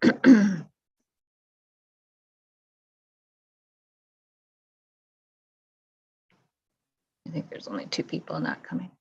I think there's only 2 people not coming.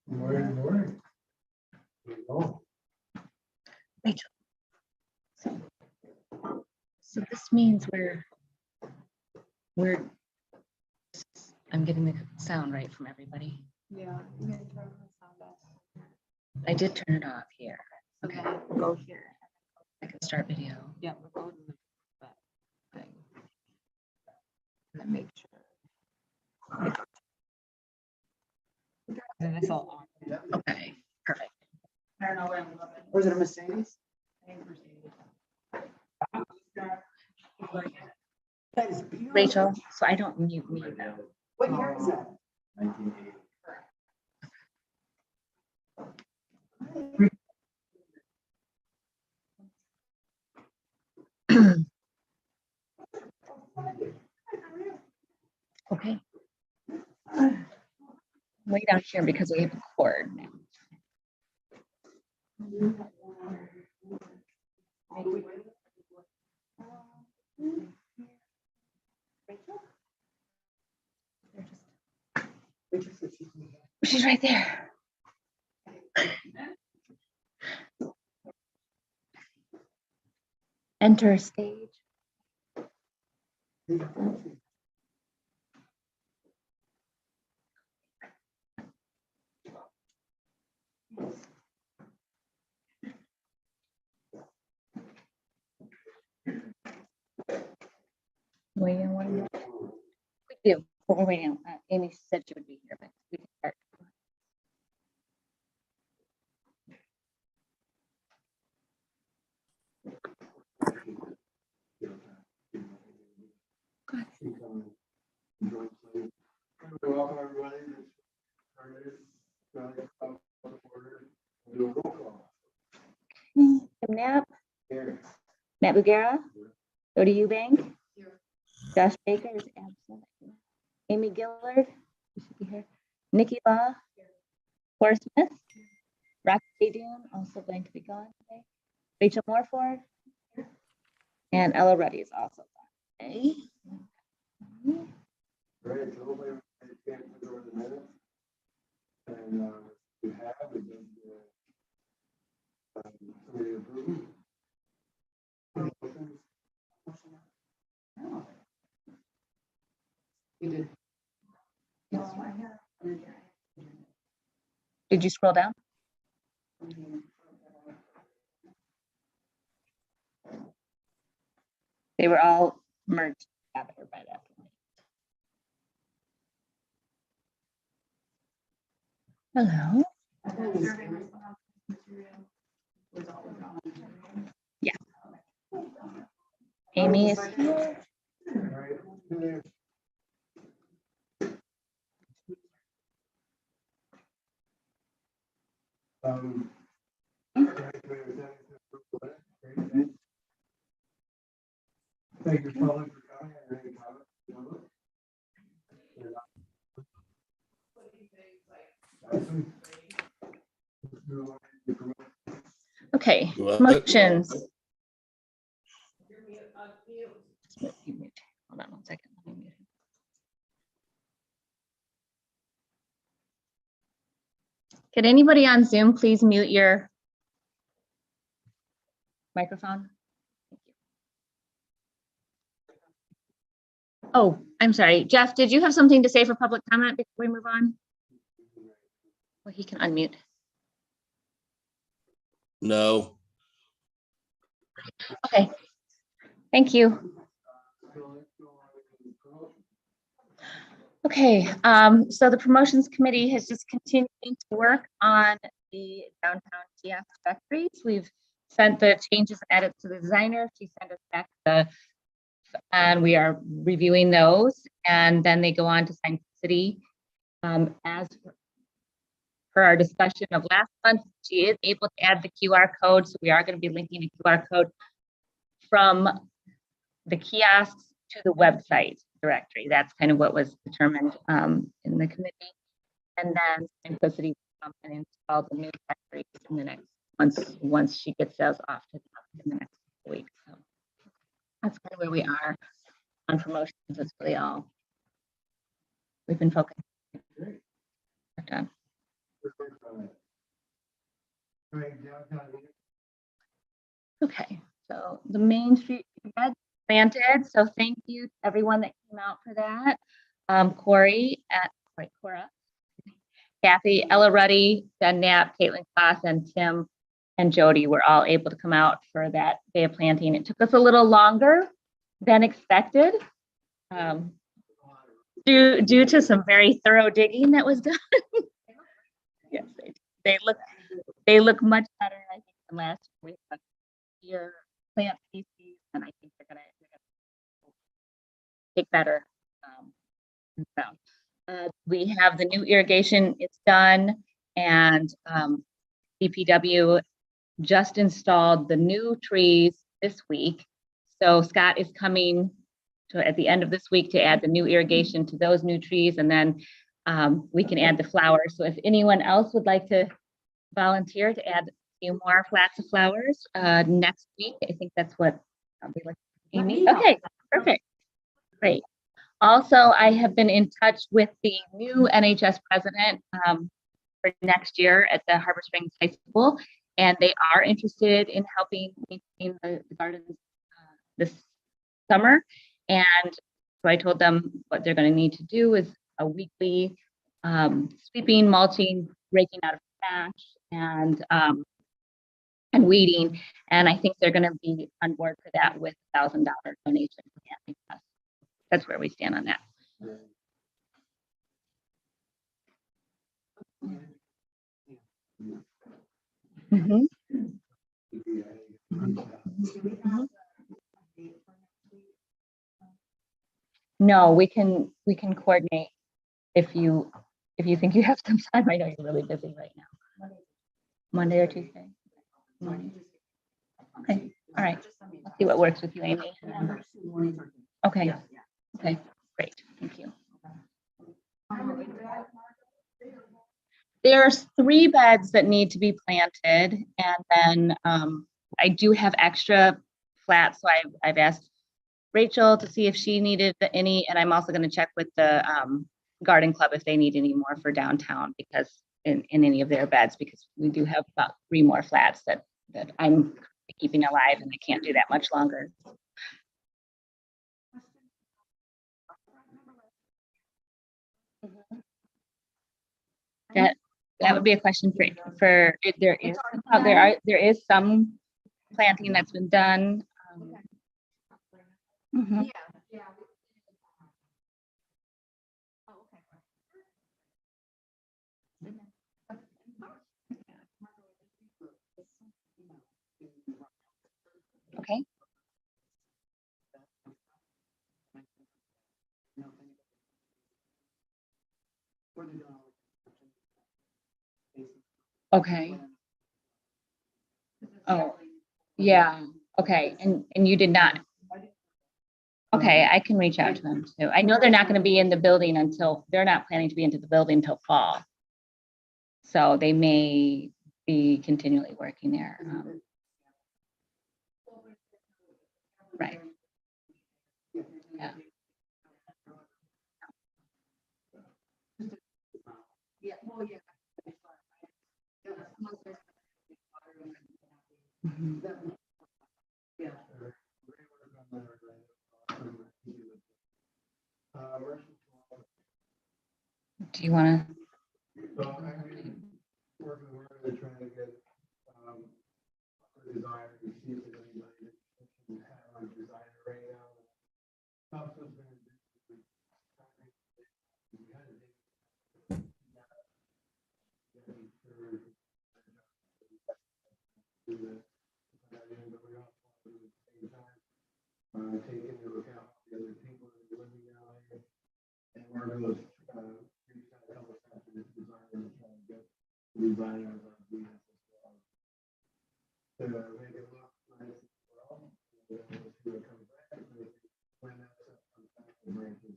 Morning. Rachel. So this means I'm getting the sound right from everybody. Yeah, you can turn the sound off. I did turn it off here. Okay, we'll go here. I can start video. Yeah, we'll go to that thing. And then make sure. And it's all on. Okay, perfect. I don't know what I'm looking. Was it a Mercedes? I think Mercedes. That is beautiful. Rachel, so I don't mute me now. What year is that? 1980. Okay. Way down here because we have a cord now. She's right there. Enter stage. Waiting, waiting. We do, but we're waiting. Amy said she would be here, but we can start. Welcome, everybody. Do a roll call. Tim Knapp, Here. Matt Bugera, Jody Eubank, Josh Baker is absent. Amy Gillard, she should be here. Nikki Law, Horace Smith, Rocky Dune, also going to be gone today. Rachel Morford, and Ella Ruddy is also gone. Okay. Right, so hopefully everybody can put over the minutes. And we have, we just, somebody approve. You did. Did you scroll down? They were all merged together by that point. Hello. Yeah. Amy is here. Right. Thank you, public, for coming. Are there any comments? Okay, What? motions. Hold on one second. Let me mute him. Could anybody on Zoom please mute your microphone? Thank you. Oh, I'm sorry. Jeff, did you have something to say for public comment before we move on? Well, he can unmute. No. Okay. Thank you. Okay, so the promotions committee has just continued to work on the downtown kiosk directories. We've sent the changes and edits to the designer. She sent us back and we are reviewing those, and then they go on to Signage. As per our discussion of last month, she is able to add the QR code, so we are going to be linking a QR code from the kiosks to the website directory. That's kind of what was determined in the committee. And then Simplicity will come and install the new directories in the next once she gets those off to in the next week. So that's kind of where we are on promotions. That's really all we've been focused on. Okay, so the Main Street bed planted. So thank you to everyone that came out for that. Cora, Kathy, Ella Ruddy, Ben Knapp, Caitlin Kloss, and Tim and Jody were all able to come out for that day of planting. It took us a little longer than expected due to some very thorough digging that was done. Yes, they look much better, I think, than last week. Your plant species, and I think they're gonna take better. We have the new irrigation, it's done, and DPW just installed the new trees this week. So Scott is coming at the end of this week to add the new irrigation to those new trees, and then we can add the flowers. So if anyone else would like to volunteer to add a few more flats of flowers next week, I think that's what I'll be like. Amy. Okay, perfect, great. Also, I have been in touch with the new NHS president for next year at the Harbor Springs High School, and they are interested in helping maintain the gardens this summer. And so I told them what they're going to need to do is a weekly sweeping, mulching, raking out of trash, and weeding. And I think they're going to be on board for that with $1,000 donation. That's where we stand on that. Mm-hmm. Mm-hmm. No, we can coordinate if you think you have some time. I know you're really busy right now. Monday or Tuesday morning. Okay, all right. Let's see what works with you, Amy. Okay. Okay, great. Thank you. There's 3 beds that need to be planted, and then I do have extra flats, so I've asked Rachel to see if she needed any, and I'm also going to check with the garden club if they need any more for downtown, because in any of their beds, because we do have about 3 more flats that I'm keeping alive, and I can't do that much longer. That would be a question for there is some planting that's been done. Mhm. Okay. Okay. Oh, yeah. Okay. And you did not. Okay, I can reach out to them too. I know they're not going to be in the building they're not planning to be into the building until fall. So they may be continually working there. Right. Yeah. Mhm. Do you want to? So we're trying to get a designer to see if there's anybody that can have a designer right now. do that. But we also want to do at the same time, take into account the other people that are living down here. And Margo's reached out a couple of times to this designer and trying to get the designers on units as well. To make it look nice as well. And then we'll see what comes back. And then when that stuff comes back, we'll bring it to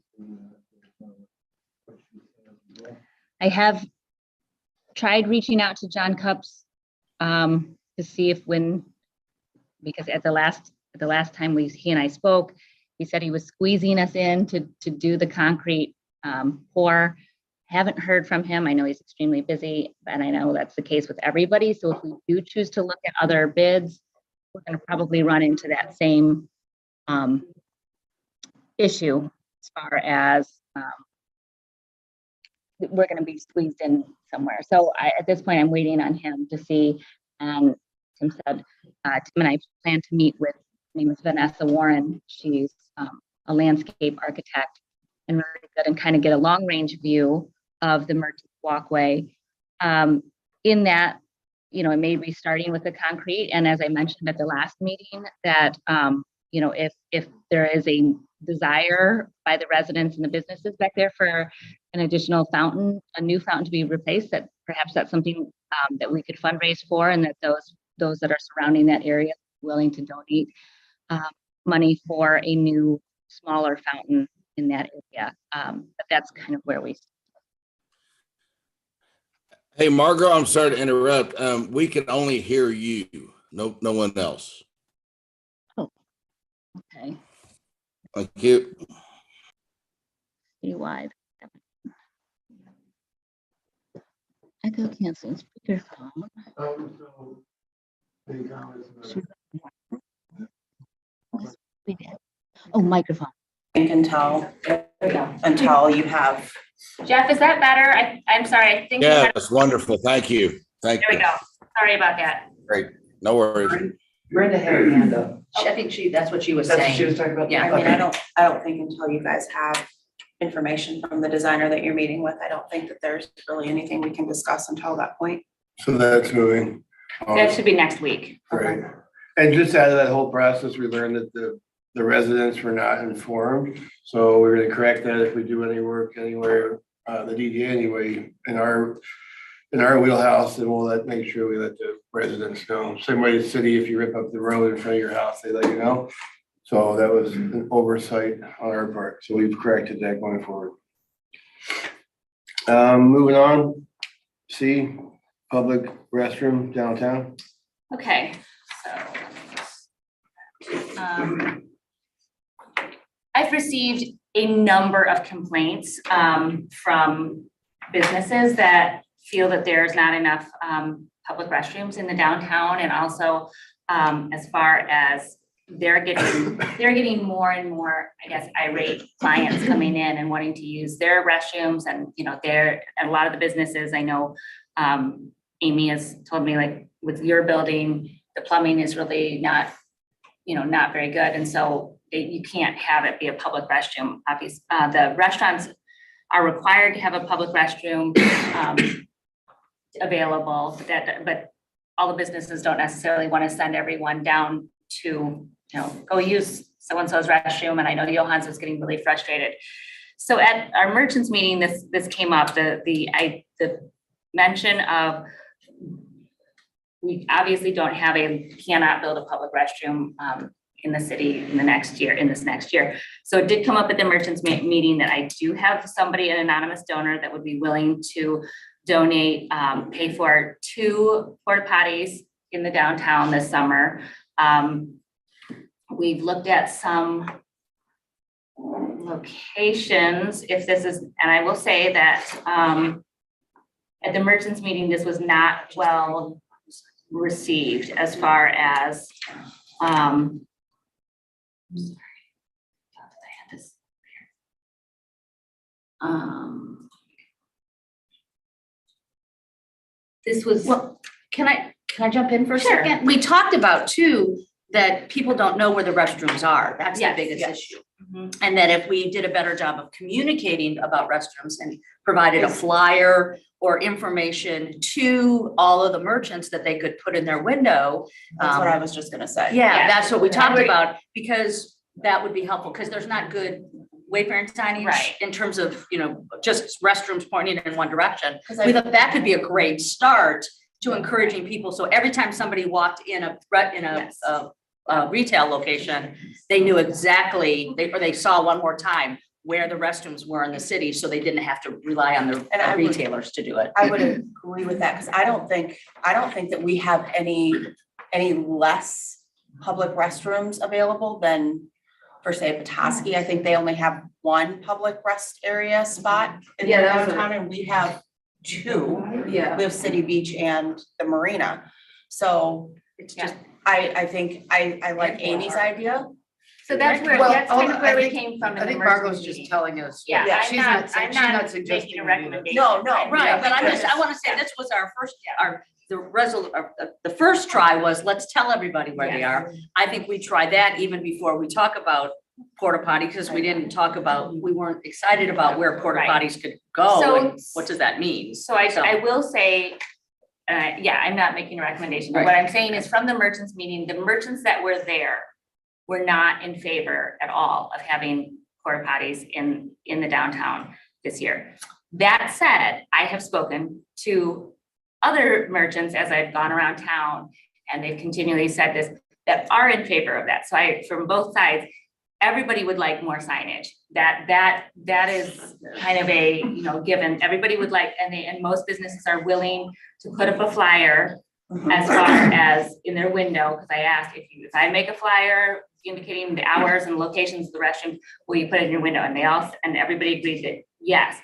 what she says as well. I have tried reaching out to John Cups to see if because at the last time he and I spoke, he said he was squeezing us in to do the concrete pour. Haven't heard from him. I know he's extremely busy, and I know that's the case with everybody. So if we do choose to look at other bids, we're going to probably run into that same issue as far as we're going to be squeezed in somewhere. So at this point, I'm waiting on him to see. And Tim said, Tim and I plan to meet with, her name is Vanessa Warren. She's a landscape architect and really good, and kind of get a long range view of the Merchants Walkway. In that, it may be starting with the concrete. And as I mentioned at the last meeting, that, if there is a desire by the residents and the businesses back there for an additional fountain, a new fountain to be replaced, that perhaps that's something that we could fundraise for, and that those that are surrounding that area are willing to donate money for a new, smaller fountain in that area. But that's kind of where we stand. Hey, Margot, I'm sorry to interrupt. We can only hear you, no one else. Okay. Thank you. Pretty wide. Echo canceling speakerphone. So, any comments about We did. Oh, microphone. Until you have. Jeff, is that better? I'm sorry. I think. Yeah, that's wonderful. Thank you. Thank There you. we go. Sorry about that. Great. No worries. Brenda had her hand up. I think that's what she was That's what saying. she was talking about. Yeah, I mean, I don't think until you guys have information from the designer that you're meeting with, I don't think that there's really anything we can discuss until that point. So that's moving. That should be next week. Right. And just out of that whole process, we learned that the residents were not informed. So we're gonna correct that if we do any work anywhere, the DDA anyway, in our wheelhouse, and we'll make sure we let the residents know. Same way the city, if you rip up the road in front of your house, they let you know. So that was an oversight on our part. So we've corrected that going forward. Moving on, C, public restroom downtown. Okay. So I've received a number of complaints from businesses that feel that there's not enough public restrooms in the downtown, and also as far as they're getting more and more, I guess, irate clients coming in and wanting to use their restrooms, and a lot of the businesses I know, Amy has told me, like, with your building, the plumbing is really not very good, and so you can't have it be a public restroom. Obviously, the restaurants are required to have a public restroom available, but all the businesses don't necessarily want to send everyone down to, go use so-and-so's restroom. And I know Johannes was getting really frustrated. So at our merchants meeting, this came up, the mention of, we obviously cannot build a public restroom in the city in this next year. So it did come up at the merchants meeting that I do have somebody, an anonymous donor, that would be willing to donate, pay for 2 porta potties in the downtown this summer. We've looked at some locations, and I will say that at the merchants meeting, this was not well received as far as this was, Well, can I jump in for a Sure. second? We talked about too, that people don't know where the restrooms are. That's the Yes, biggest yes. issue. Mhm. And that if we did a better job of communicating about restrooms and provided a flyer or information to all of the merchants that they could put in their window. That's what I was just gonna say. Yeah, Yeah. that's what we talked Right. about, because that would be helpful, because there's not good wayfaring signage Right. in terms of, just restrooms pointing in one direction. 'Cause We I- thought that could be a great start to encouraging people. So every time somebody walked in a Yes. retail location, they knew exactly, they saw one more time where the restrooms were in the city, so they didn't have to rely on And I the would- retailers to do it. I would agree with that, because I don't think that we have any less public restrooms available than, for say, Petoskey. I think they only have one public rest area spot in Yeah, their that's downtown, and we have two. Yeah. We have City Beach and the Marina. So it's Yeah. just, I think, I like Amy's idea. So that's where, Well, that's kind of where we I think- came from. I in the think emergency Margot's just meeting. telling us. Yeah, Yeah, she's not I'm she's not not suggesting making a we do that. recommendation. No, no, Right, but I because- want to say this was our first, the first try was, let's tell everybody where they are. I think we tried that even before we talk about porta potty, because we didn't talk about, we weren't excited about where porta Right. potties could go So- and what does that mean? So I will say, yeah, I'm not making a recommendation, but what I'm saying is from the merchants meeting, the merchants that were there were not in favor at all of having porta potties in the downtown this year. That said, I have spoken to other merchants as I've gone around town, and they've continually said this, that are in favor of that. So from both sides, everybody would like more signage. That is kind of a, given. Everybody would like, and most businesses are willing to put up a flyer as far as in their window, because I asked if I make a flyer indicating the hours and locations of the restroom, will you put it in your window? And everybody agreed that yes,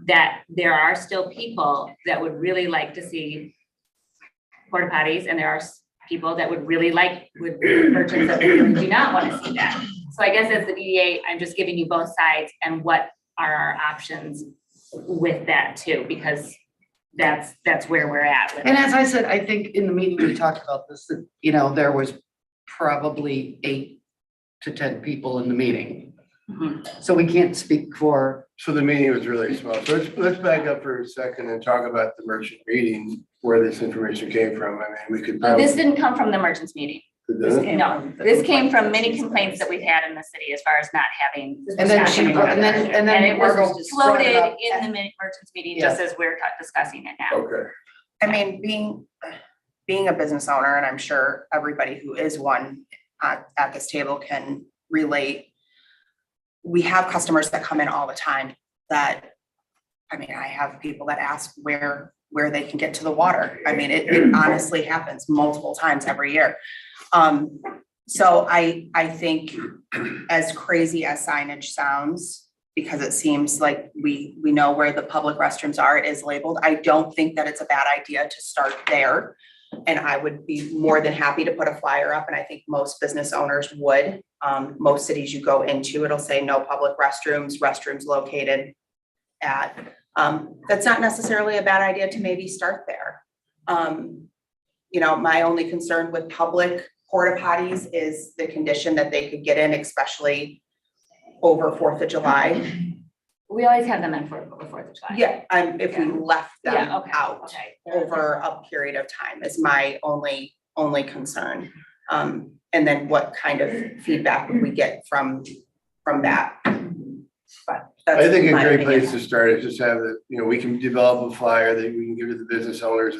that there are still people that would really like to see porta potties, and there are people that would merchants that really do not want to see that. So I guess as the DDA, I'm just giving you both sides and what are our options with that too, because that's where we're at with And it. as I said, I think in the meeting we talked about this, that, there was probably 8 to 10 people in the meeting. Mhm. So we can't speak for, So the meeting was really small. So let's back up for a second and talk about the merchant meeting, where this information came from. I mean, we could But probably. this didn't come from the merchants meeting. No, this came from many complaints that we've had in the city as far as not having. and then she, and then And it was Margot just brought floated it up. in the merchants meeting, just as we're discussing it now. Okay. I mean, being a business owner, and I'm sure everybody who is one at this table can relate. We have customers that come in all the time that, I have people that ask where they can get to the water. I mean, it honestly happens multiple times every year. So I think, as crazy as signage sounds, because it seems like we know where the public restrooms are, it is labeled. I don't think that it's a bad idea to start there. And I would be more than happy to put a flyer up, and I think most business owners would. Most cities you go into, it'll say no public restrooms located at. That's not necessarily a bad idea to maybe start there. My only concern with public porta potties is the condition that they could get in, especially over 4th of July. We always have them in for the 4th of July. Yeah, if we left them Yeah, okay, out okay. over a period of time is my only concern. And then what kind of feedback would we get from that? But that's I think a my great opinion. place to start is just have we can develop a flyer that we can give to the business owners.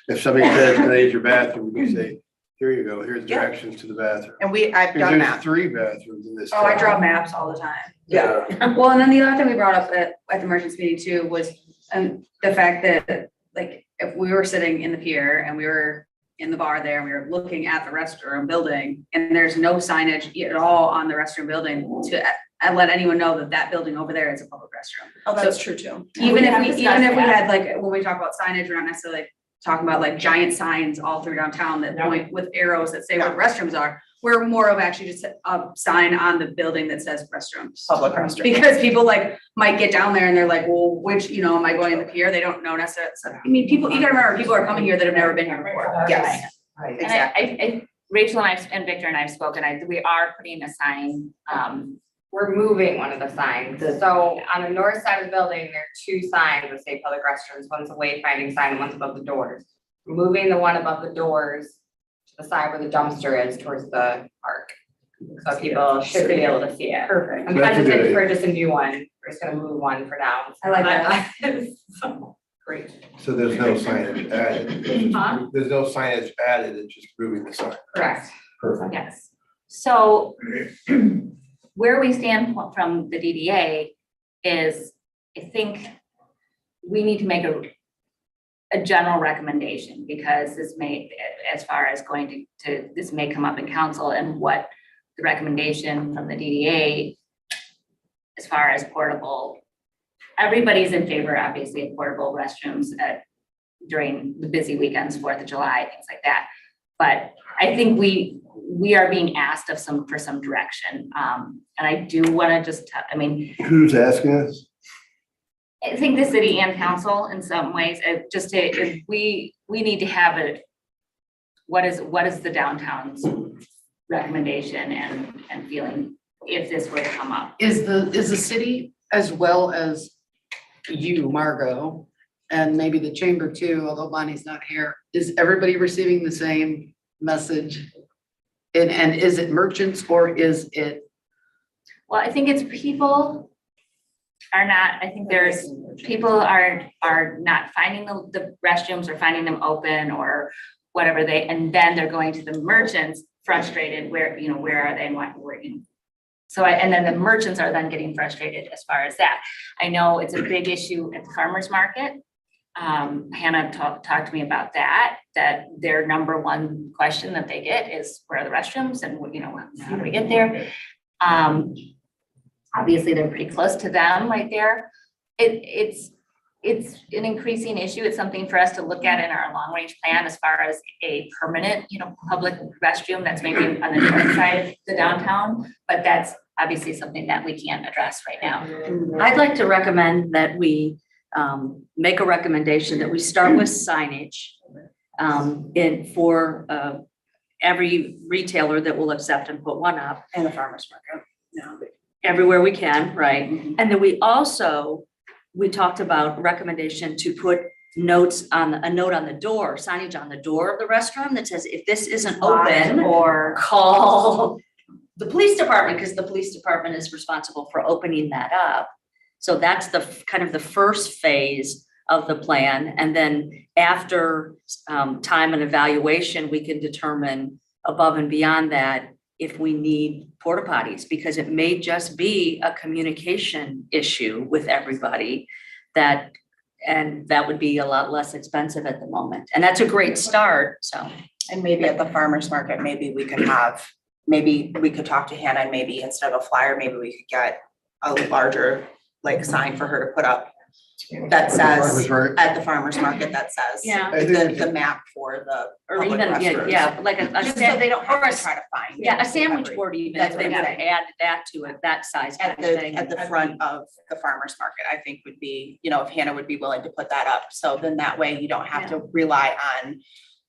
If somebody says, can I use your bathroom, we can say, here you go, here's Yeah. directions to the bathroom. And I've Because done there's that. 3 bathrooms in this. Oh, I town. draw maps all the time. Yeah. Well, and then the other thing we brought up at the merchants meeting too was the fact that, like, if we were sitting in the pier and we were in the bar there and we were looking at the restroom building and there's no signage at all on the restroom building to let anyone know that building over there is a public restroom. Oh, that's true too. Even if we discussed that. had, like, when we talk about signage, we're not necessarily talking about like giant signs all through downtown that point with arrows that say where the restrooms are. We're more of actually just a sign on the building that says restrooms. Public restroom. Because people might get down there and they're like, well, which, am I going in the pier? They don't know necessarily. So, you gotta remember, people are coming here that have never been here before. Yes, And exactly. Rachel and Victor and I have spoken, we are putting a sign, We're moving one of the signs. So on the north side of the building, there are two signs that say public restrooms. One's a wayfinding sign and one's above the doors. We're moving the one above the doors to the side where the dumpster is towards the park. So people should be able to see it. Perfect. I'm That's a good hesitant to idea. purchase a new one. We're just gonna move one for now. I like that. So, great. So there's no signage added. Huh? There's no signage added, it's just moving the sign. Correct. Perfect. yes. So where we stand from the DDA is, I think we need to make a general recommendation, because this may, as far as going to, this may come up in council, and what the recommendation from the DDA as far as portable, everybody's in favor, obviously, of portable restrooms during the busy weekends, 4th of July, things like that. But I think we are being asked for some direction. And I do want to just, Who's asking us? I think the city and council in some ways, we need to have what is the downtown's recommendation and feeling if this were to come up. Is the city, as well as you, Margot, and maybe the chamber too, although Bonnie's not here, is everybody receiving the same message? And is it merchants or is it? Well, I think it's people are not, I think there's, people are not finding the restrooms or finding them open or whatever and then they're going to the merchants frustrated, where are they and what we're in. So and then the merchants are then getting frustrated as far as that. I know it's a big issue at the farmer's market. Hannah talked to me about that their number one question that they get is, where are the restrooms and how do we get there? Obviously they're pretty close to them right there. It's an increasing issue. It's something for us to look at in our long range plan as far as a permanent, public restroom that's maybe on the north side of the downtown, but that's obviously something that we can't address right now. I'd like to recommend that we make a recommendation that we start with signage for every retailer that will accept and put one up. And the farmer's market. No. Everywhere we can, right? And then we talked about recommendation to put a note on the door, signage on the door of the restroom that says, if this isn't open, Or call the police department, because the police department is responsible for opening that up. So that's the kind of the first phase of the plan. And then after time and evaluation, we can determine above and beyond that if we need porta potties, because it may just be a communication issue with everybody and that would be a lot less expensive at the moment. And that's a great start, so. And maybe at the farmer's market, maybe we could talk to Hannah, and maybe instead of a flyer, maybe we could get a larger sign for her to put up that says, at the farmer's market, that says Yeah. the map for the Or public even, restrooms. yeah, like Just so they don't have to try to find. Yeah, a sandwich board even, That's if they what would I'm have added that to it, that size kind of thing. At the front of the farmer's market, I think would be, if Hannah would be willing to put that up. So then that way you don't have to rely on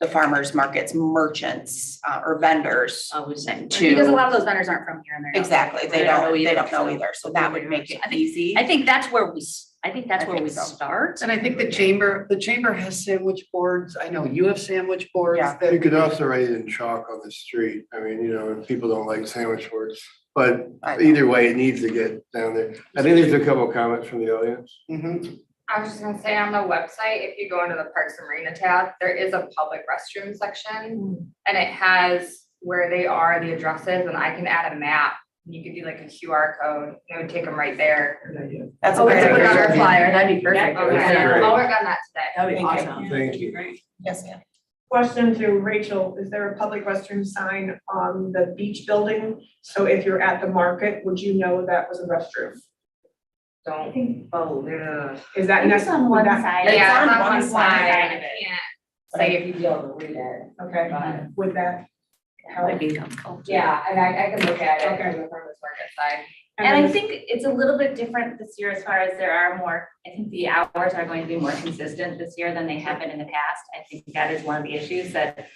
the farmer's market's merchants or vendors. I was saying Because a too. lot of those vendors aren't from here and they're. not- Exactly, they don't know either. So that would make it easy. I think that's where we start. And I think the chamber has sandwich boards. I know you have sandwich boards. Yeah. that- You could also write it in chalk on the street. I mean, if people don't like sandwich boards, but I know. either way, it needs to get down there. I think there's a couple of comments from the audience. Mhm. I was just gonna say, on the website, if you go into the Parks and Marina tab, there is a public restroom section. And it has where they are, the addresses, and I can add a map. You could do like a QR code, it would take them right there. That's Oh, a we great have to put it on our idea. flyer, that'd be perfect. Okay, That's great. I'll work on that today. That'd be Thank you. awesome. Thank you. Yes, ma'am. Question to Rachel, is there a public restroom sign on the beach building? So if you're at the market, would you know that was a restroom? Don't, yeah. Is that It's on one side. Yeah, on it's on one one side. side, I can't say if you'd be able to read it. Okay, would that help? Would be helpful. Yeah, and I can look at it Okay. from the farmer's market side. And I think it's a little bit different this year as far as there are more, I think the hours are going to be more consistent this year than they have been in the past. I think that is one of the issues that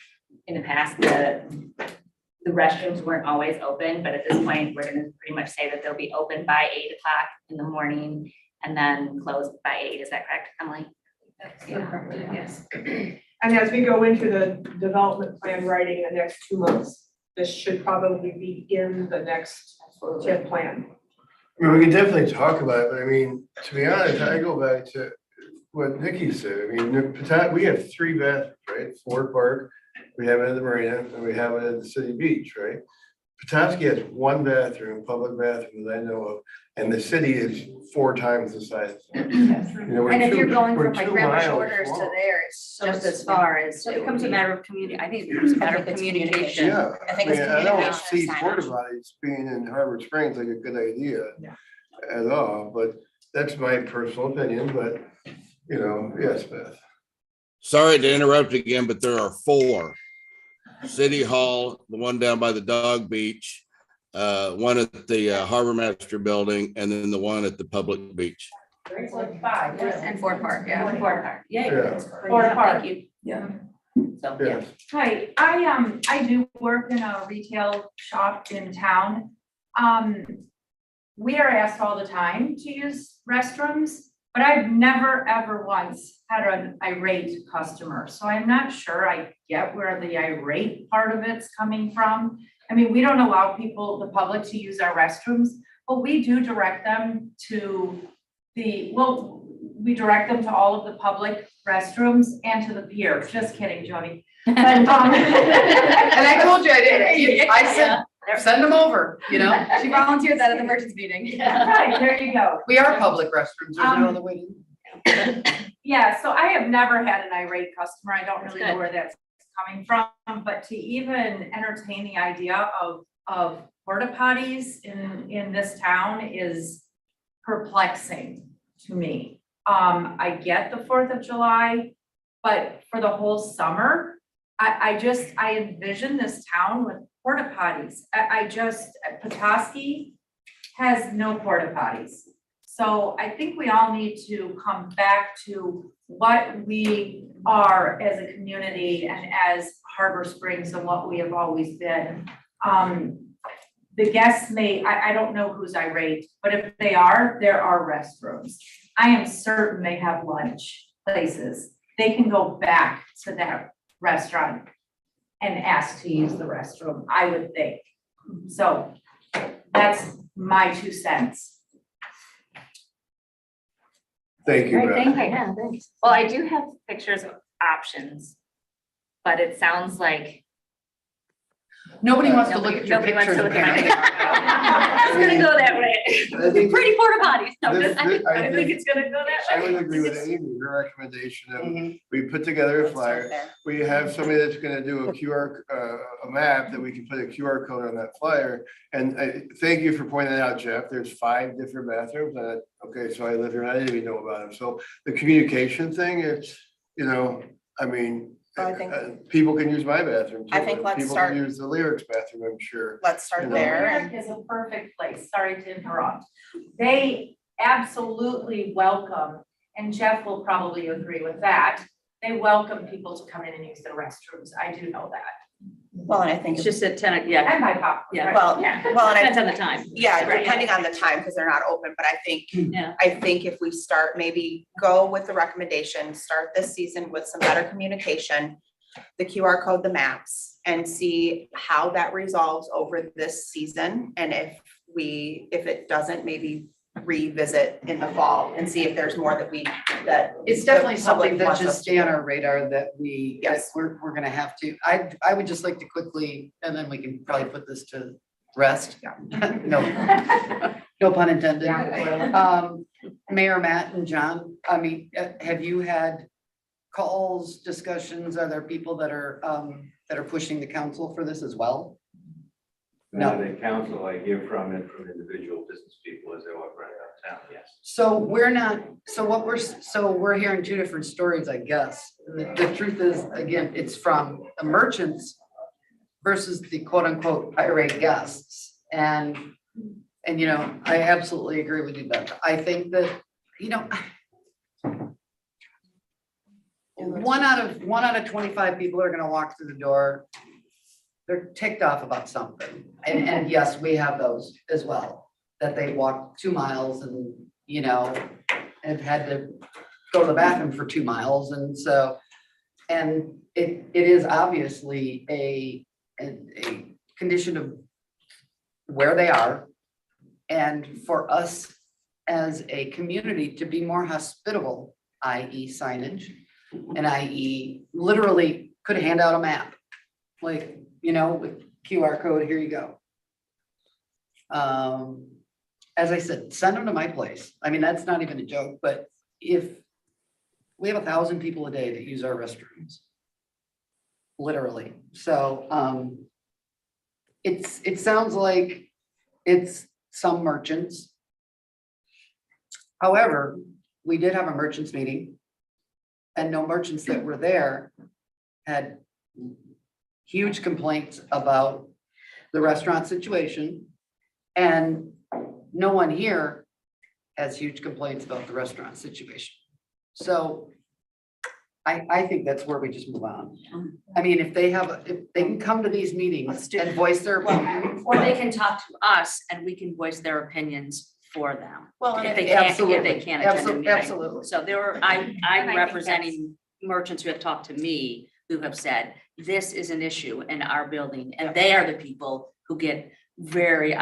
in the past, the restrooms weren't always open, but at this point, we're gonna pretty much say that they'll be open by 8 o'clock in the morning and then closed by 8. Is that correct, Emily? Yes. And as we go into the development plan writing the next 2 months, this should probably be in the next TIP plan. I mean, we can definitely talk about it, but I mean, to be honest, I go back to what Nikki said. I mean, we have 3 bathrooms, right? Ford Park, we have it at the marina, and we have it at the city beach, right? Petoskey has 1 bathroom, public bathroom that I know of, and the city is 4 times the size. You know, we're And if you're two- going we're from like 2 Grandma miles Shoulders to long. there, it's just it's- as far as. so It becomes a would be- matter of community. I think it becomes a matter of think it's communication. Yeah, I think I it's mean, I don't communication see and porta signage. potties being in Harbor Springs like a good idea Yeah. at all, but that's my personal opinion, but, you know, yes, Beth. Sorry to interrupt again, but there are 4. City Hall, the one down by the dog beach, one at the Harbor Master Building, and then the one at the public beach. It's like 5, yes, and Ford Park, yeah. Ford Park. Yeah. Ford Park. Thank you. Yeah. So, Yes. Hi, I do work in a retail shop in town. We are asked all the time to use restrooms, but I've never, ever once had an irate customer. So I'm not sure I get where the irate part of it's coming from. I mean, we don't allow people, the public, to use our restrooms, but we do direct them to we direct them to all of the public restrooms and to the pier. Just kidding, Jody. But, And I told you I didn't, I said, send them over, you know? She volunteered that at the merchants meeting. right, there you go. We are public restrooms, there's no other way to. Yeah, so I have never had an irate customer. I don't really know good. where that's coming from, but to even entertain the idea of porta potties in this town is perplexing to me. I get the 4th of July, but for the whole summer, I envision this town with porta potties. Petoskey has no porta potties. So I think we all need to come back to what we are as a community and as Harbor Springs and what we have always been. The guests I don't know who's irate, but if they are, there are restrooms. I am certain they have lunch places. They can go back to that restaurant and ask to use the restroom, I would think. So that's my 2 cents. Thank you, Right, Beth. thank you. Yeah, thanks. Well, I do have pictures of options, but it sounds like Nobody wants to look at your nobody wants pictures to look at my apparently. picture. I was gonna go that way. I think pretty porta potties. No, This- just- this- I think it's gonna go that I way. would agree with Amy, her recommendation of, Mhm. we put together a Let's start flyer. there. We have somebody that's gonna do a QR, a map that we can put a QR code on that flyer. And thank you for pointing that out, Jeff. There's 5 different bathrooms. Okay, so I live here and I didn't even know about them. So the communication thing is, you know, I mean, I think- people can use my bathroom too. I think and let's people start- can use the Lyrics bathroom, I'm sure. Let's start You know. there. Lyric is a perfect place, sorry to interrupt. They absolutely welcome, and Jeff will probably agree with that. They welcome people to come in and use their restrooms. I do know that. Well, and I think, It's just at 10, yeah, And my pop. Yeah. well, Yeah. well, and I depends on the time. Yeah, Right. depending on the time, because they're not open, but Yeah. I think if we start, maybe go with the recommendation, start this season with some better communication, the QR code, the maps, and see how that resolves over this season. And if it doesn't, maybe revisit in the fall and see if there's more that It's the definitely public something that wants should us to stay on do. our radar that we, Yes. we're gonna have to. I would just like to quickly, and then we can probably put this to rest. No, no pun intended. Mayor Matt and John, I mean, have you had calls, discussions? Are there people that are pushing the council for this as well? No. The council, I hear from individual business people as they walk around town, yes. So we're hearing 2 different stories, I guess. The truth is, again, it's from the merchants versus the quote unquote irate guests. And you know, I absolutely agree with you, Beth. I think that, you know, one out of 25 people are gonna walk through the door. They're ticked off about something. And yes, we have those as well, that they walked 2 miles and, you know, have had to go to the bathroom for 2 miles. And so, and it is obviously a condition of where they are. And for us as a community to be more hospitable, i.e. signage, and i.e. literally could hand out a map, like, you know, with QR code, here you go. As I said, send them to my place. I mean, that's not even a joke, but if we have 1,000 people a day that use our restrooms, literally. So it sounds like it's some merchants. However, we did have a merchants meeting and no merchants that were there had huge complaints about the restaurant situation. And no one here has huge complaints about the restaurant situation. So I think that's where we just move on. I mean, if they can come to these meetings and voice their opinion. Or they can talk to us and we can voice their opinions for them. Well, If they can't, if Absolutely. they can't attend the meeting. Absolutely. So there were, I'm think representing merchants who have talked to me, who have said, this is an issue in our building, and they are the people who get very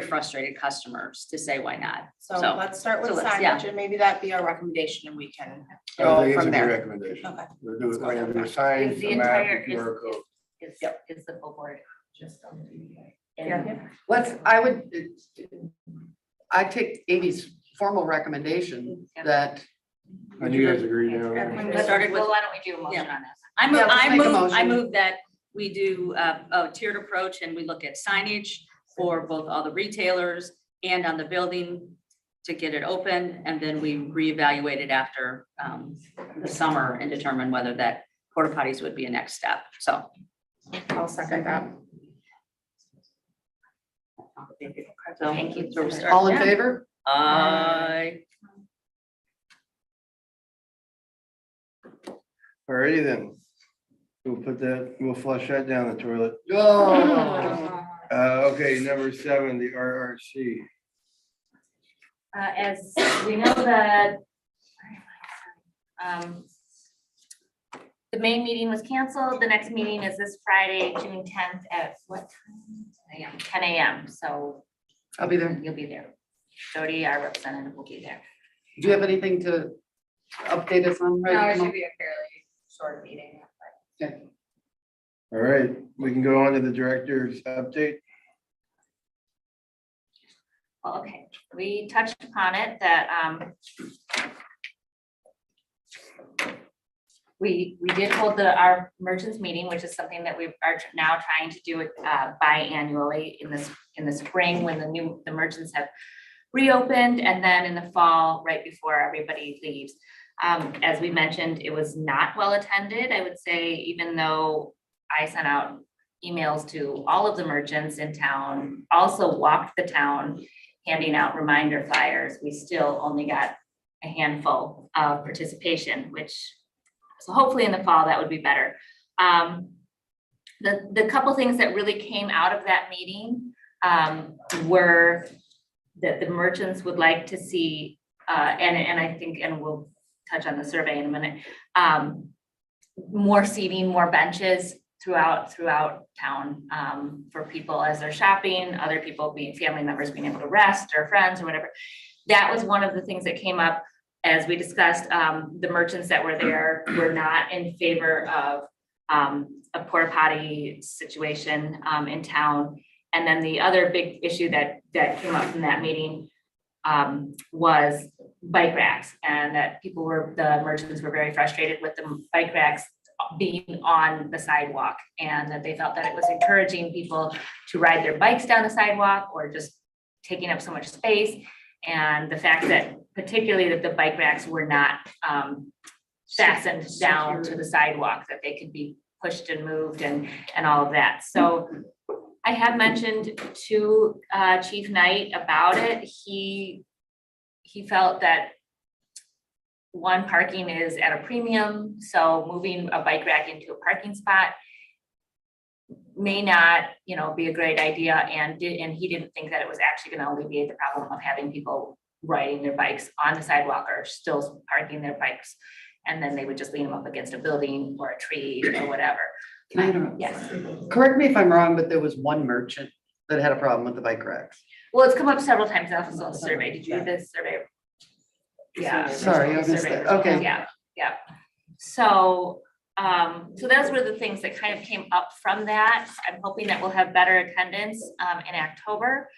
frustrated customers to say, why not? So let's start with so let's- yeah. signage and maybe that be our recommendation and we can I go think it's a from good there. recommendation. Okay. We'll do it, we'll do signs, The a map, entire a QR code. is the full board. I take Amy's formal recommendation that. And you guys agree now? We started with, Well, why don't we do a motion on this? Yeah, let's make a I motion. move that we do a tiered approach and we look at signage for both all the retailers and on the building to get it open, and then we reevaluate it after the summer and determine whether that porta potties would be a next step, so. I'll second that. So, Thank you. so we start- All in yeah. favor? Aye. Alrighty then. We'll flush that down the toilet. Oh. Okay, number 7, the RRC. As we know, the main meeting was canceled. The next meeting is this Friday, June 10th at what time? 10 a.m. So I'll be there. you'll be there. Jody, our representative, will be there. Do you have anything to update us on No, right it now? should be a fairly short meeting. Okay. All right, we can go on to the director's update. Well, okay, we touched upon it that we did hold our merchants meeting, which is something that we are now trying to do biannually in the spring when the merchants have reopened, and then in the fall, right before everybody leaves. As we mentioned, it was not well attended. I would say, even though I sent out emails to all of the merchants in town, also walked the town, handing out reminder flyers, we still only got a handful of participation, so hopefully in the fall that would be better. The couple things that really came out of that meeting were that the merchants would like to see, and I think, and we'll touch on the survey in a minute, more seating, more benches throughout town for people as they're shopping, other people family members being able to rest, or friends or whatever. That was one of the things that came up as we discussed. The merchants that were there were not in favor of a porta potty situation in town. And then the other big issue that came up from that meeting was bike racks, and that the merchants were very frustrated with the bike racks being on the sidewalk, and that they felt that it was encouraging people to ride their bikes down the sidewalk or just taking up so much space. And the fact that particularly that the bike racks were not fastened down to the sidewalk, that they could be pushed and moved and all of that. So I have mentioned to Chief Knight about it. He felt that one, parking is at a premium, so moving a bike rack into a parking spot may not, be a great idea, and he didn't think that it was actually gonna alleviate the problem of having people riding their bikes on the sidewalk or still parking their bikes. And then they would just lean them up against a building or a tree or whatever. Can I interrupt? Yes. Correct me if I'm wrong, but there was one merchant that had a problem with the bike racks. Well, it's come up several times in the survey. Did you read this survey? Yeah. Sorry, I missed Survey that. results. Okay. Yeah. So, so those were the things that kind of came up from that. I'm hoping that we'll have better attendance, in October.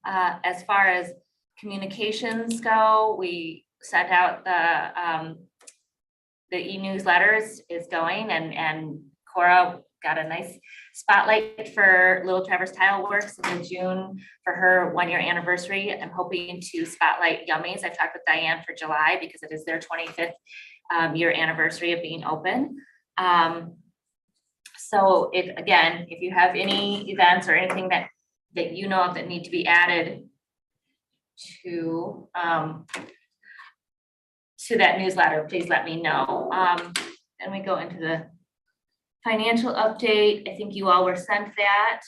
As far as communications go, we sent out the e-newsletters is going, and Cora got a nice spotlight for Little Traverse Tile Works in June for her 1-year anniversary. I'm hoping to spotlight Yummies. I've talked with Diane for July because it is their 25th year anniversary of being open. So if you have any events or anything that you know of that need to be added to that newsletter, please let me know. Then we go into the financial update. I think you all were sent that.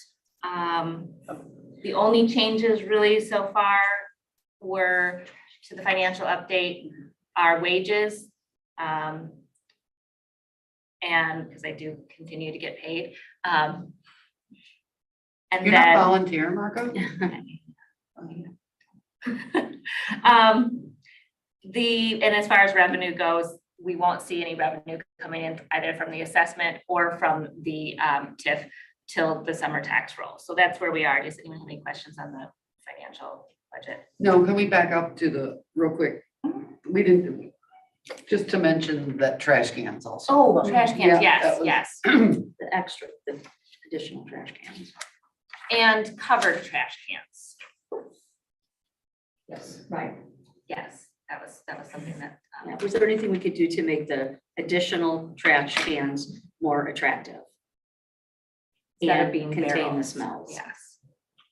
The only changes really so far were to the financial update, our wages. And because I do continue to get paid. And You're not then volunteering, Marco? and as far as revenue goes, we won't see any revenue coming in either from the assessment or from the TIF till the summer tax roll. So that's where we are. Does anyone have any questions on the financial budget? No, can we back up to real quick? We didn't, just to mention that trash cans also. Oh, trash cans, Yeah, yes, that was- yes. The additional trash cans. And covered trash cans. Yes, right. Yes, that was something that. Yeah. Was there anything we could do to make the additional trash cans more attractive? Instead of And being contain the barrels. smells. Yes.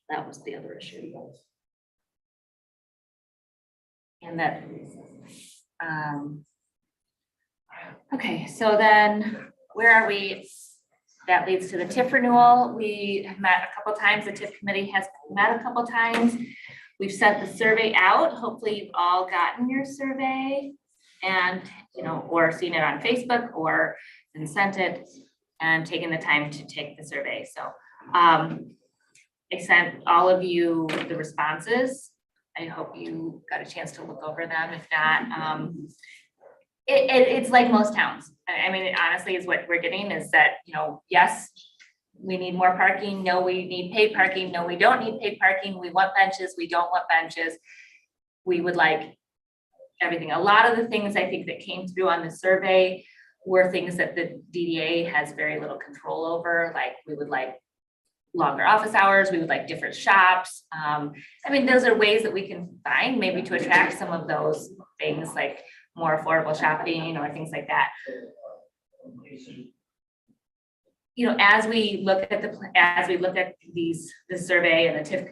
That was the other issue. And that, okay, so then where are we? That leads to the TIF renewal. We have met a couple times. The TIF committee has met a couple times. We've sent the survey out. Hopefully you've all gotten your survey and, or seen it on Facebook or been sent it and taken the time to take the survey. So I sent all of you the responses. I hope you got a chance to look over them. If not, it's like most towns. I mean, it honestly is what we're getting is that, yes, we need more parking. No, we need paid parking. No, we don't need paid parking. We want benches. We don't want benches. We would like everything. A lot of the things I think that came through on the survey were things that the DDA has very little control over. Like we would like longer office hours. We would like different shops. I mean, those are ways that we can find maybe to attract some of those things like more affordable shopping or things like that. As we look at the survey and the TIF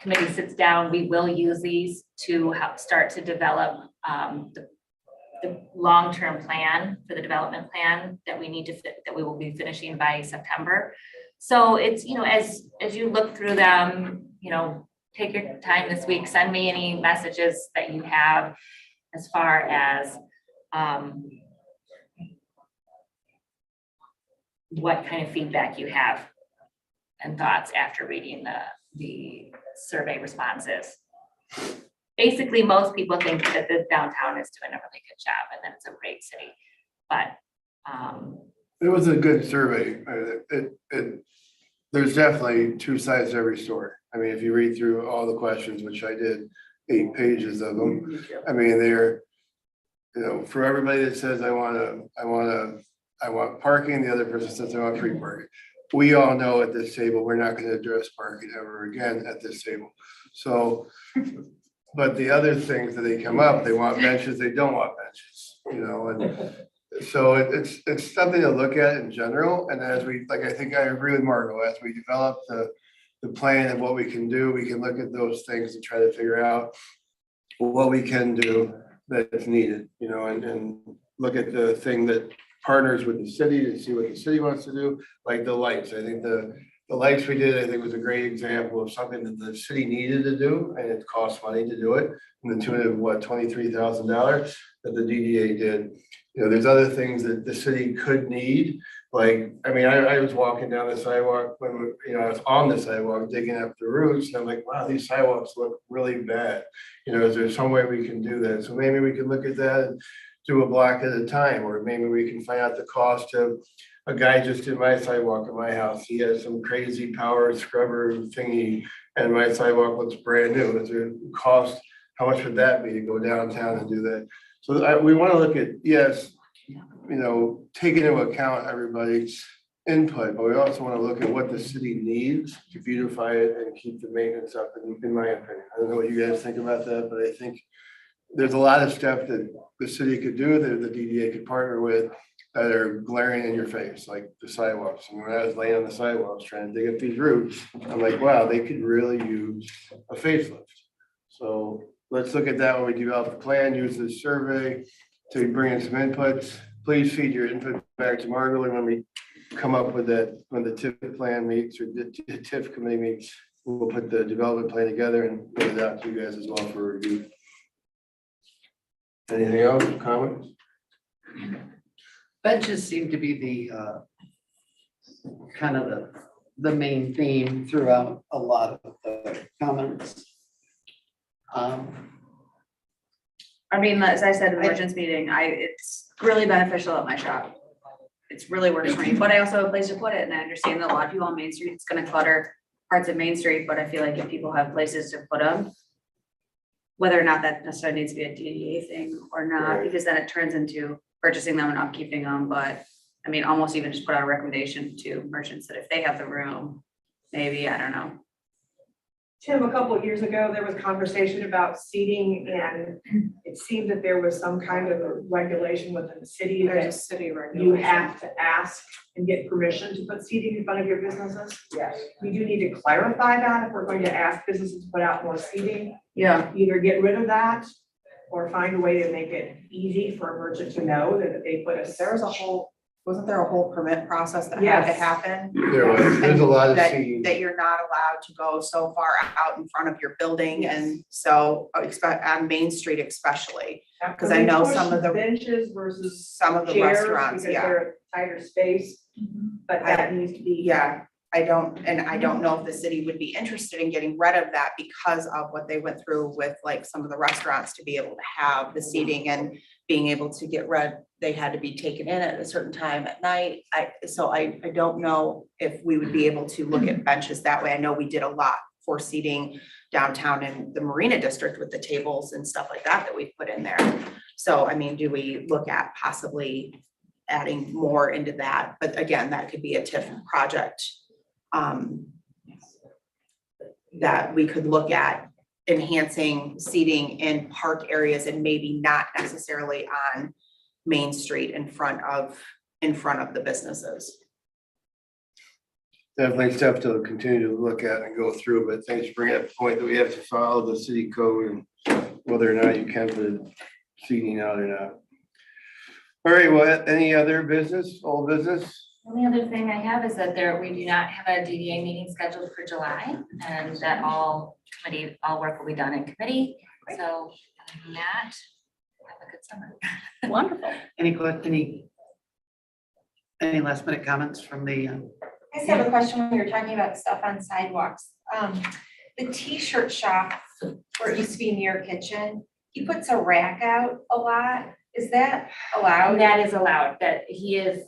committee sits down, we will use these to help start to develop the long-term plan for the development plan that we need to that we will be finishing by September. So it's, as you look through them, take your time this week, send me any messages that you have as far as what kind of feedback you have and thoughts after reading the survey responses. Basically, most people think that the downtown is doing a really good job and that it's a great city, but It was a good survey. There's definitely two sides to every story. I mean, if you read through all the questions, which I did, 8 pages of them, I mean, they're, for everybody that says I want parking, the other person says I want free parking. We all know at this table, we're not gonna address parking ever again at this table. So, but the other things that they come up, they want benches, they don't want benches, and so it's something to look at in general. And as I think I agree with Margo, as we develop the plan and what we can do, we can look at those things and try to figure out what we can do that's needed, you know, and look at the thing that partners with the city to see what the city wants to do, like the lights. I think the lights we did, I think was a great example of something that the city needed to do, and it costs money to do it. In the tune of what, $23,000 that the DDA did. You know, there's other things that the city could need. Like, I mean, I was walking down the sidewalk when, you know, I was on the sidewalk digging up the roots, and I'm like, wow, these sidewalks look really bad. You know, is there some way we can do that? So maybe we can look at that and do a block at a time, or maybe we can find out the cost of a guy just did my sidewalk at my house. He has some crazy power scrubber thingy, and my sidewalk looks brand new. Is there cost? How much would that be to go downtown and do that? So we want to look at, yes, you know, take into account everybody's input, but we also want to look at what the city needs to beautify it and keep the maintenance up, in my opinion. I don't know what you guys think about that, but I think there's a lot of stuff that the city could do, that the DDA could partner with, that are glaring in your face, like the sidewalks. And when I was laying on the sidewalks trying to dig up these roots, I'm like, wow, they could really use a facelift. So let's look at that when we develop the plan, use this survey to bring in some inputs. Please feed your input back to Margot, and when we come up with that, when the TIF plan meets, or the TIF committee meets, we'll put the development plan together and get it out to you guys as well for review. Anything else, comments? Benches seem to be the kind of the main theme throughout a lot of the comments. I mean, as I said in the merchants meeting, it's really beneficial at my shop. It's really works for me, but I also have a place to put it, and I understand that a lot of people on Main Street, it's gonna clutter parts of Main Street, but I feel like if people have places to put them, whether or not that necessarily needs to be a DDA thing or not, Right. because then it turns into purchasing them and upkeeping them, but I mean, almost even just put out a recommendation to merchants that if they have the room, maybe, I don't know. Tim, a couple of years ago, there was conversation about seating, and it seemed that there was some kind of a regulation within the city There's a that city you regulation. have to ask and get permission to put seating in front of your businesses. Yes. We do need to clarify that if we're going to ask businesses to put out more seating. Yeah. Either get rid of that or find a way to make it easy for a merchant to know that they put a. Wasn't there a whole permit process that had to Yes. happen? There was, there's a lot of That, seating. that you're not allowed to go so far out in front of your building, and so expect on Main Street especially, because I know some of the Benches versus some of the chairs, restaurants, because yeah. they're a tighter space, but that needs to be. Yeah, I don't know if the city would be interested in getting rid of that because of what they went through with like some of the restaurants to be able to have the seating and being able to get rid, they had to be taken in at a certain time at night. I don't know if we would be able to look at benches that way. I know we did a lot for seating downtown in the Marina District with the tables and stuff like that we put in there. So, I mean, do we look at possibly adding more into that? But again, that could be a TIF project that we could look at enhancing seating in park areas and maybe not necessarily on Main Street in front of the businesses. Definitely stuff to continue to look at and go through, but thanks for bringing up the point that we have to follow the city code and whether or not you can put seating out or not. All right, well, any other business, old business? The only other thing I have is that we do not have a DDA meeting scheduled for July, and that all work will be done in committee. So other than that, have a good summer. Wonderful. Any last minute comments from the? I just have a question when you were talking about stuff on sidewalks. The t-shirt shop where it used to be near kitchen, he puts a rack out a lot. Is that allowed? That is allowed, that he has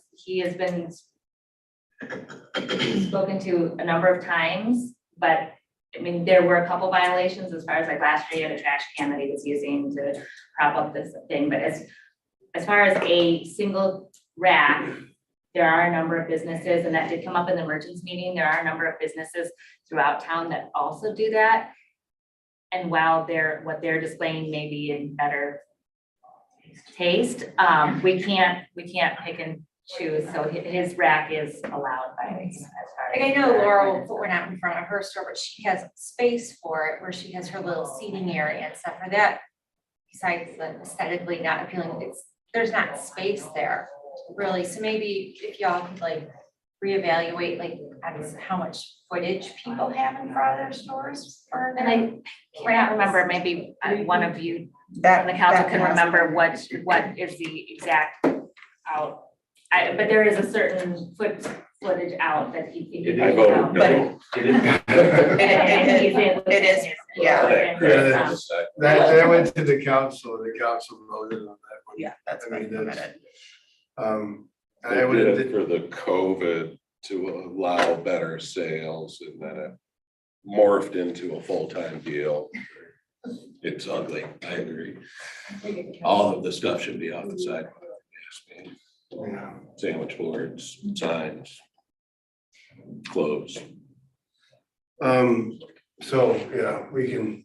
been spoken to a number of times, but I mean, there were a couple violations as far as like last year, he had a trash can that he was using to prop up this thing, but as far as a single rack, there are a number of businesses, and that did come up in the merchants meeting, there are a number of businesses throughout town that also do that. And while what they're displaying may be in better taste, we can't pick and choose, so his rack is allowed by us as far as. Like I know Laura will put one out in front of her store, but she has space for it where she has her little seating area and stuff for that. besides the aesthetically not appealing, there's not space there, really. So maybe if y'all could like reevaluate, like, how much footage people have in front of their stores for And their. I cannot remember, maybe one of you That, on the council that can has- remember what is the exact out. But there is a certain footage out that he. I voted But no. it is, yeah. That went to the council voted on that one. Yeah, that's I mean, been that's- permitted. I They would did have, it for the COVID to allow better sales, and then it morphed into a full-time deal. It's ugly, I agree. All of the stuff should be off the sidewalk. Yes, man. Sandwich boards, signs, clothes. so, yeah, we can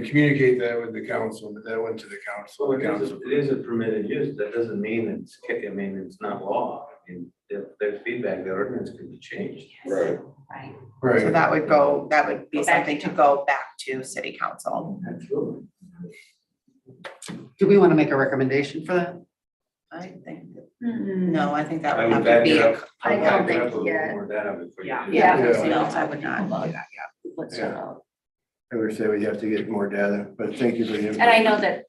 communicate that with the council, but that went to the council. Well, The council. it is a permitted use, that doesn't mean it's not law. I mean, if there's feedback, the ordinance can be changed. Right. Right. So Right. that would be Go back something to go back to city council. Absolutely. Do we want to make a recommendation for that? I think, no, I think that I would would have to back be. it up. I I'd don't back it think up a little yet. more data before you Yeah. do Yeah, that. no, I would not. Let's Yeah. go. I would say we have to get more data, but thank you for the. And I know that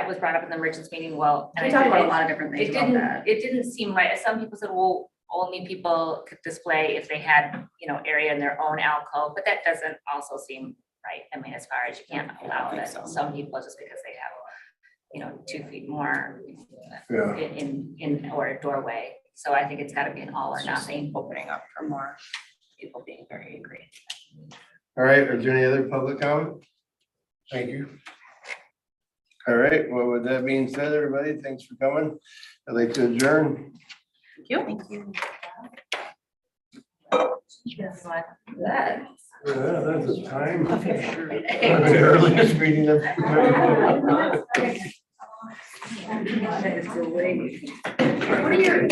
was brought up in the emergency meeting, well. and We I talked think about a lot of different things about that. It didn't seem right. Some people said, well, only people could display if they had, area in their own alcove, but that doesn't also seem right. I mean, as far as you can't allow think it, so. some people just because they have, 2 feet more Yeah. in, or a doorway. So I think it's gotta be an all or It's just nothing. opening up for more people being very angry. All right, is there any other public comment? Thank you. All right, well, with that being said, everybody, thanks for coming. I'd like to adjourn. Thank you. Yeah, that's a time. The earliest meeting of. What are your